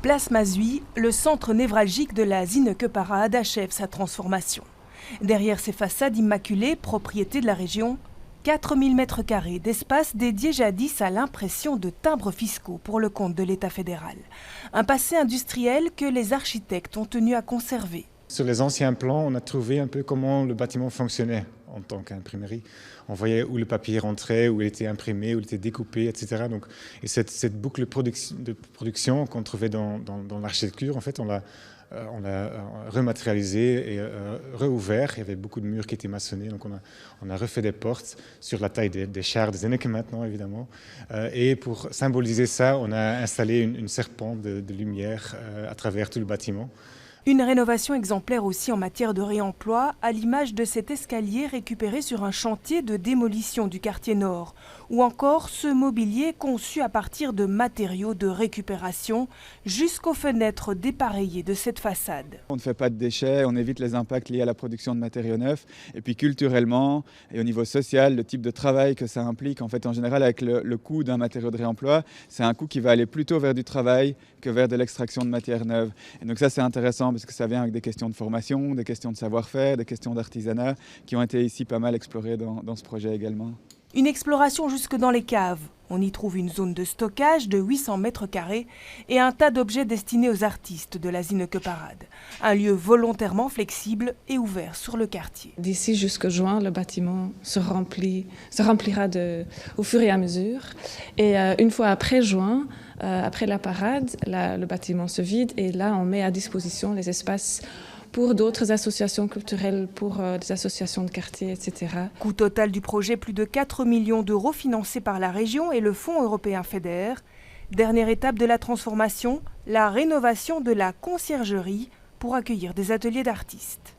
Place Mazui, le centre névralgique de la Zinneke Parade achève sa transformation. Derrière ses façades immaculées, propriété de la région, 4000 m² d'espace dédiés jadis à l'impression de timbres fiscaux pour le compte de l'État fédéral. Un passé industriel que les architectes ont tenu à conserver. Sur les anciens plans, on a trouvé un peu comment le bâtiment fonctionnait en tant qu'imprimerie. On voyait où le papier rentrait, où il était imprimé, où il était découpé, etc. Donc, et cette boucle de production qu'on trouvait dans l'architecture, en fait, on l'a rematérialisé et réouvert. Il y avait beaucoup de murs qui étaient maçonnés, donc on a refait des portes sur la taille des chars des Zinneke maintenant, évidemment. Et pour symboliser ça, on a installé une serpente de lumière à travers tout le bâtiment. Une rénovation exemplaire aussi en matière de réemploi, à l'image de cet escalier récupéré sur un chantier de démolition du quartier nord, ou encore ce mobilier conçu à partir de matériaux de récupération jusqu'aux fenêtres dépareillées de cette façade. On ne fait pas de déchets, on évite les impacts liés à la production de matériaux neufs, et puis culturellement et au niveau social, le type de travail que ça implique, en fait en général avec le coût d'un matériau de réemploi, c'est un coût qui va aller plutôt vers du travail que vers de l'extraction de matières neuves. Et donc ça c'est intéressant parce que ça vient avec des questions de formation, des questions de savoir-faire, des questions d'artisanat qui ont été ici pas mal explorées dans ce projet également. Une exploration jusque dans les caves. On y trouve une zone de stockage de 800 m² et un tas d'objets destinés aux artistes de la Zinneke Parade. Un lieu volontairement flexible et ouvert sur le quartier. D'ici jusqu'au juin, le bâtiment se remplira au fur et à mesure. Et une fois après juin, après la parade, le bâtiment se vide et là on met à disposition les espaces pour d'autres associations culturelles, pour des associations de quartier, etc. Coût total du projet, plus de 4 millions d'euros financés par la région et le Fonds européen FEDER. Dernière étape de la transformation, la rénovation de la conciergerie pour accueillir des ateliers d'artistes.